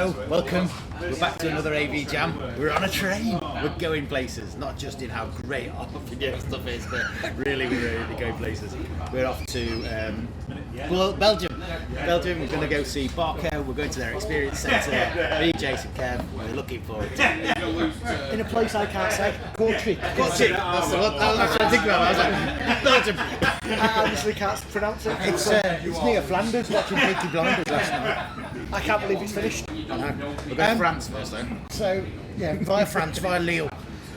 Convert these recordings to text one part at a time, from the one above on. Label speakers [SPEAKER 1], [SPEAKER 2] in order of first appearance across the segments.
[SPEAKER 1] Hello, welcome. We're back to another AV Jam. We're on a train. We're going places, not just in how great our video stuff is, but really we're really going places. We're off to Belgium. We're going to go see Barco. We're going to their experience centre. Me, Jason, Kev. We're looking forward to it.
[SPEAKER 2] In a place I can't say, Kortrijk.
[SPEAKER 1] Kortrijk. That's the one I was trying to think about. I was like, Belgium.
[SPEAKER 2] I honestly can't pronounce it.
[SPEAKER 1] It's near Flanders, watching Peaky Blinders last night.
[SPEAKER 2] I can't believe it's finished.
[SPEAKER 1] I know. We'll go to France first though.
[SPEAKER 2] So, yeah,
[SPEAKER 1] Via France, via Lille.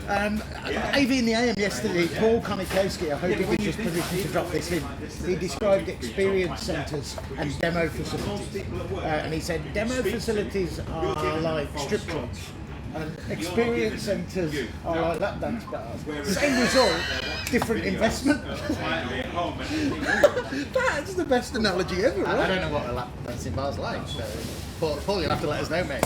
[SPEAKER 1] AV in the AM yesterday, Paul Konikowski, I hope he could just position to drop this in. He described experience centres and demo facilities. And he said demo facilities are like strip clubs and experience centres are like lap dance bars. Same result, different investment. That's the best analogy ever, right? I don't know what a lap dancing bar's like, so Paul, you'll have to let us know, mate.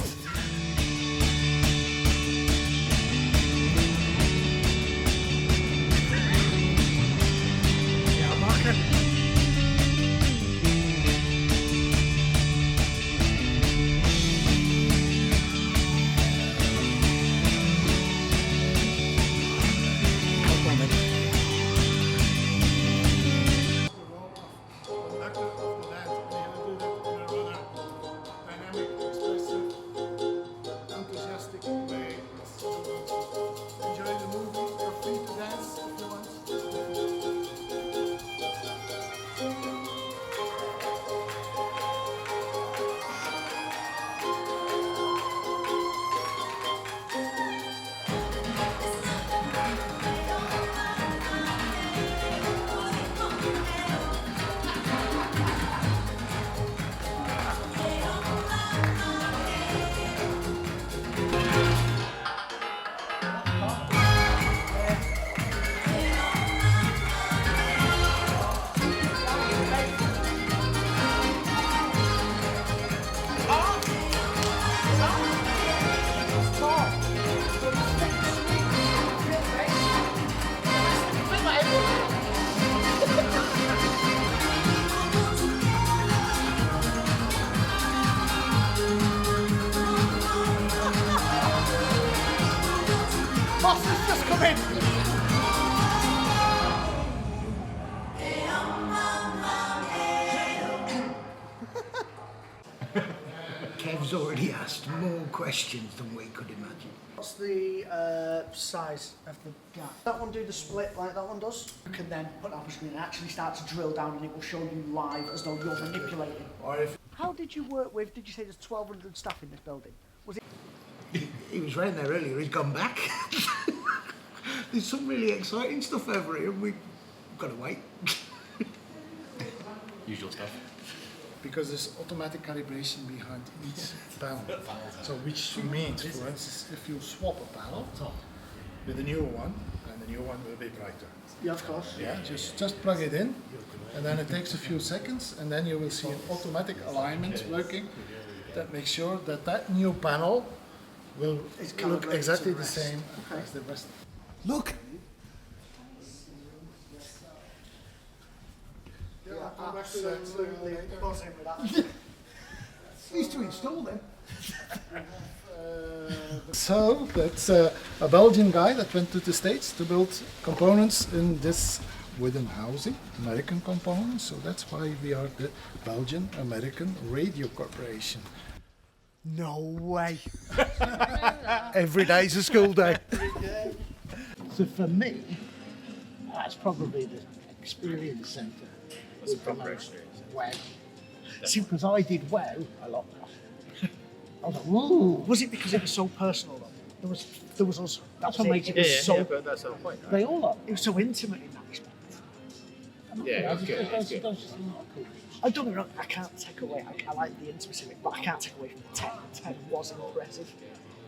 [SPEAKER 2] Boss has just come in.
[SPEAKER 1] Kev's already asked more questions than we could imagine.
[SPEAKER 2] What's the size of the gap? That one do the split like that one does. You can then put it up a screen and actually start to drill down and it will show you live as though you're manipulating. How did you work with, did you say there's 1,200 staff in this building? Was it?
[SPEAKER 1] He was round there earlier, he's gone back. There's some really exciting stuff over here and we've got to wait. Usual stuff.
[SPEAKER 3] Because there's automatic calibration behind each panel. So which means, for instance, if you swap a panel with a newer one, and the new one will be brighter.
[SPEAKER 2] Yeah, of course.
[SPEAKER 3] Yeah, just plug it in, and then it takes a few seconds, and then you will see an automatic alignment working that makes sure that that new panel will look exactly the same as the rest.
[SPEAKER 1] Look!
[SPEAKER 2] Absolutely buzzing with that.
[SPEAKER 1] Used to install them.
[SPEAKER 3] So that's a Belgian guy that went to the States to build components in this wooden housing, American components. So that's why we are the Belgian American Radio Corporation.
[SPEAKER 2] No way. Every day's a school day.
[SPEAKER 4] So for me, that's probably the experience centre.
[SPEAKER 1] That's a proper experience.
[SPEAKER 4] Wow. See, because I did WoW a lot. I was like, whoa.
[SPEAKER 2] Was it because it was so personal though? There was us.
[SPEAKER 4] That's what makes it was so.
[SPEAKER 1] but that's the whole point, right?
[SPEAKER 4] They all are.
[SPEAKER 2] It was so intimate in that respect.
[SPEAKER 1] Yeah, it's good. It's good.
[SPEAKER 2] I don't get me wrong, I can't take away, I like the intimacy of it, but I can't take away from the tech. The tech was impressive.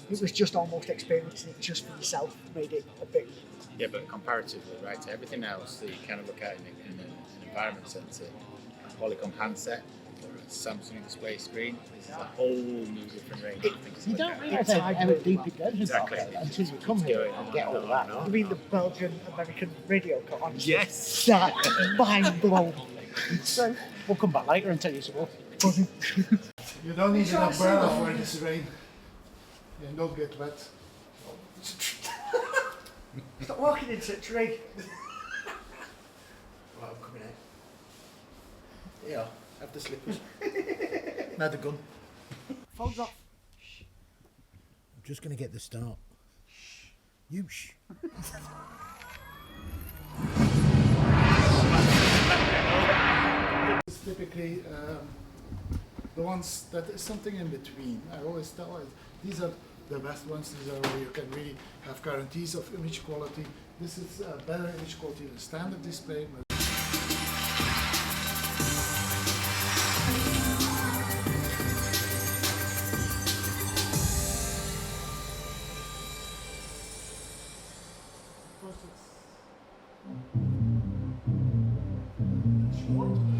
[SPEAKER 2] It was just almost experiencing it just for yourself, made it a bit.
[SPEAKER 5] Yeah, but comparatively, right, to everything else that you kind of look at in an environment centre, a Polycom handset or a Samsung display screen, this is a whole new different range of things.
[SPEAKER 4] You don't realise how deep it goes
[SPEAKER 5] Exactly.
[SPEAKER 4] until you come here and get all that.
[SPEAKER 2] I mean, the Belgian American radio cut on.
[SPEAKER 5] Yes!
[SPEAKER 2] That mind blown.
[SPEAKER 4] So we'll come back later and tell you some more.
[SPEAKER 3] You don't need an
[SPEAKER 2] Try
[SPEAKER 3] umbrella
[SPEAKER 2] some.
[SPEAKER 3] for this rain. You don't get wet.
[SPEAKER 2] Stop walking into a tree.
[SPEAKER 1] Right, I'm coming out. Yeah, have the slippers. No, the gun.
[SPEAKER 2] Phone's off.
[SPEAKER 1] I'm just going to get the start. You shh.
[SPEAKER 3] It's typically the ones that is something in between. I always tell it, these are the best ones. These are where you can really have guarantees of image quality. This is better image quality than standard display.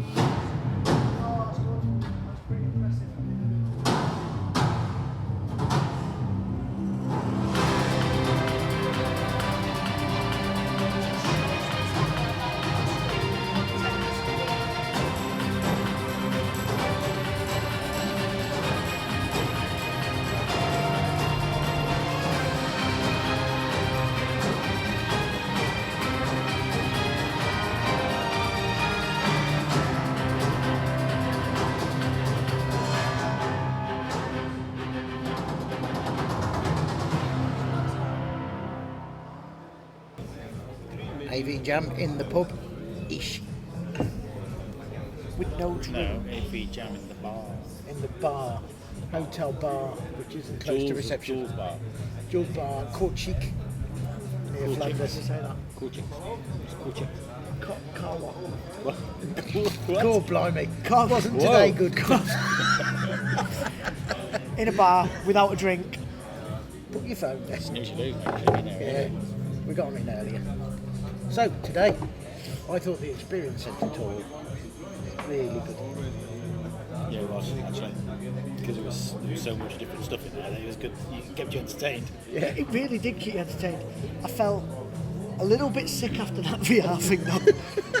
[SPEAKER 2] Oh, that's good. That's pretty impressive.
[SPEAKER 1] AV Jam in the pub. Ish.
[SPEAKER 2] With no drink.
[SPEAKER 5] No, AV Jam in the bar.
[SPEAKER 1] In the bar. Hotel bar, which isn't close to reception.
[SPEAKER 5] Jules bar.
[SPEAKER 1] Jules bar. Kortrijk. Near Flanders.
[SPEAKER 2] Say that.
[SPEAKER 5] Cool chicks. Cool chicks.
[SPEAKER 2] Car what?
[SPEAKER 5] What?
[SPEAKER 1] God blimey.
[SPEAKER 2] Car
[SPEAKER 1] Wasn't
[SPEAKER 5] Whoa.
[SPEAKER 1] today good.
[SPEAKER 2] In a bar without a drink.
[SPEAKER 1] Put your phone down.
[SPEAKER 5] Snooze you lose, actually, you know.
[SPEAKER 1] Yeah, we got them in earlier. So today, I thought the Experience Centre tour was really good.
[SPEAKER 5] Yeah, it was, actually. Because there was so much different stuff in there that it was good. It kept you entertained.
[SPEAKER 1] Yeah.
[SPEAKER 2] It really did keep you entertained. I felt a little bit sick after that VR thing though.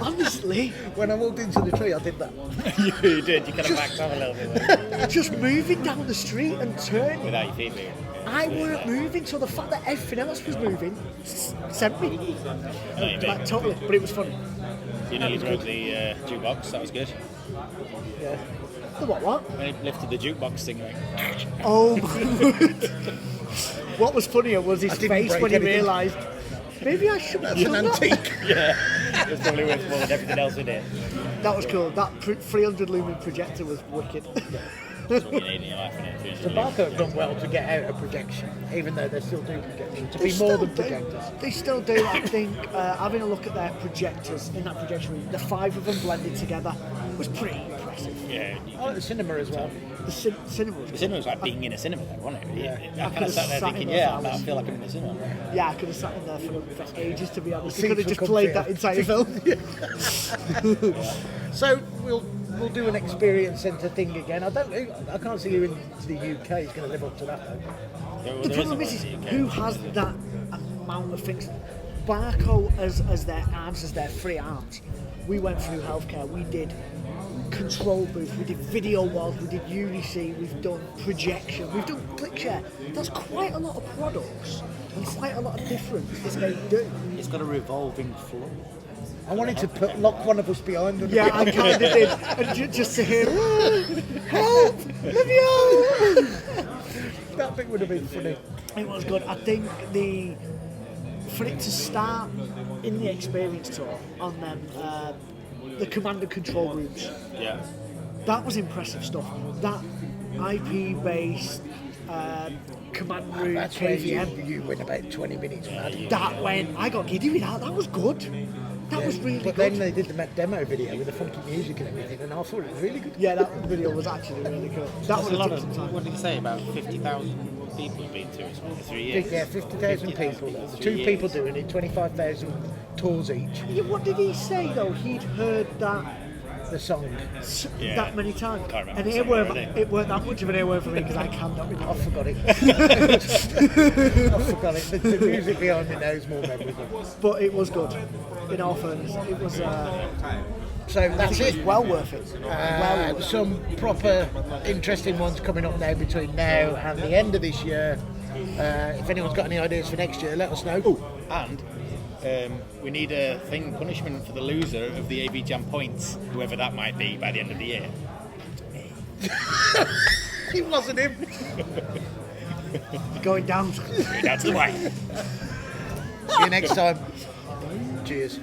[SPEAKER 2] Honestly.
[SPEAKER 1] When I walked into the tree, I did that.
[SPEAKER 5] You did, you kind of backed off a little bit.
[SPEAKER 2] Just moving down the street and turning.
[SPEAKER 5] Without your feet moving.
[SPEAKER 2] I weren't moving, so the fact that everything else was moving sent me. Like, totally, but it was fun.
[SPEAKER 5] You nearly broke the jukebox, that was good.
[SPEAKER 2] Yeah. The what?
[SPEAKER 5] When he lifted the jukebox thing, like,
[SPEAKER 2] Oh my word. What was funnier was his
[SPEAKER 1] I didn't
[SPEAKER 2] face
[SPEAKER 1] break
[SPEAKER 2] when he
[SPEAKER 1] anything.
[SPEAKER 2] realised, maybe I should have
[SPEAKER 1] That's an
[SPEAKER 2] done that.
[SPEAKER 1] antique.
[SPEAKER 5] yeah, it was probably worth more than everything else in it.
[SPEAKER 2] That was cool. That 300 lumen projector was wicked.
[SPEAKER 5] That's what you need in your life, isn't it?
[SPEAKER 1] So Barco have done well to get out of projection, even though they still do projection, to
[SPEAKER 2] They
[SPEAKER 1] be more
[SPEAKER 2] still
[SPEAKER 1] than
[SPEAKER 2] do.
[SPEAKER 1] projectors.
[SPEAKER 2] They still do. I think having a look at their projectors in that projection room, the 5 of them blended together was pretty impressive.
[SPEAKER 5] Yeah.
[SPEAKER 1] I like the cinema as well.
[SPEAKER 2] The cinema was
[SPEAKER 5] The cinema was like being in a cinema though, wasn't it?
[SPEAKER 1] Yeah.
[SPEAKER 5] I
[SPEAKER 2] I
[SPEAKER 5] kind
[SPEAKER 2] could've
[SPEAKER 5] of sat there
[SPEAKER 2] sat in
[SPEAKER 5] thinking,
[SPEAKER 2] there
[SPEAKER 5] yeah,
[SPEAKER 2] for
[SPEAKER 5] I
[SPEAKER 2] hours.
[SPEAKER 5] feel like I'm in the cinema.
[SPEAKER 2] Yeah, I could have sat in there for ages, to be honest.
[SPEAKER 1] The
[SPEAKER 2] I could have
[SPEAKER 1] seats
[SPEAKER 2] just
[SPEAKER 1] were
[SPEAKER 2] played
[SPEAKER 1] comfy.
[SPEAKER 2] that entire film.
[SPEAKER 1] So we'll do an Experience Centre thing again. I can't see who in the UK is going to live up to that though.
[SPEAKER 2] The problem is who has that amount of things? Barco as their arms, as their free arms. We went through healthcare. We did control booth. We did video walls. We did UDC. We've done projection. We've done ClickShare. That's quite a lot of products and quite a lot of different that they do.
[SPEAKER 5] It's got a revolving floor.
[SPEAKER 1] I wanted to lock one of us behind. And
[SPEAKER 2] Yeah, I kind of did. And just to hear, help, let me out.
[SPEAKER 1] that bit would have been funny.
[SPEAKER 2] It was good. I think for it to start in the Experience tour on them, the command and control rooms,
[SPEAKER 5] Yeah.
[SPEAKER 2] that was impressive stuff. That IP-based command room
[SPEAKER 1] That's where
[SPEAKER 2] KVM,
[SPEAKER 1] you went about 20 minutes mad.
[SPEAKER 2] that went, I got giddy with that. That was good. That was really
[SPEAKER 1] But
[SPEAKER 2] good.
[SPEAKER 1] then they did the demo video with the funky music and everything, and I thought it was really good.
[SPEAKER 2] Yeah, that video was actually really good. That would have taken some time.
[SPEAKER 5] What did you say? About 50,000 people have been to it for 3 years.
[SPEAKER 1] Yeah, 50,000 people.
[SPEAKER 5] for 3
[SPEAKER 1] Two
[SPEAKER 5] years.
[SPEAKER 1] people doing it, 25,000 tours each.
[SPEAKER 2] Yeah, what did he say though? He'd heard that
[SPEAKER 1] The song.
[SPEAKER 5] Yeah.
[SPEAKER 2] that many times,
[SPEAKER 5] Can't remember
[SPEAKER 2] and
[SPEAKER 5] the
[SPEAKER 2] it
[SPEAKER 5] song
[SPEAKER 2] weren't,
[SPEAKER 5] already.
[SPEAKER 2] it weren't that much of an earworm for me because I cannot remember.
[SPEAKER 1] I forgot it. I forgot it. The music behind it now is more memorable.
[SPEAKER 2] But it was good. In all fairness, it was.
[SPEAKER 1] So that's
[SPEAKER 2] It's
[SPEAKER 1] it.
[SPEAKER 2] well worth it. Well worth it.
[SPEAKER 1] Some proper interesting ones coming up now between now and the end of this year. If anyone's got any ideas for next year, let us know.
[SPEAKER 5] And we need a punishment for the loser of the AV Jam points, whoever that might be, by the end of the year.
[SPEAKER 1] It wasn't him.
[SPEAKER 2] Going down.
[SPEAKER 5] That's the way.
[SPEAKER 1] See you next time. Cheers.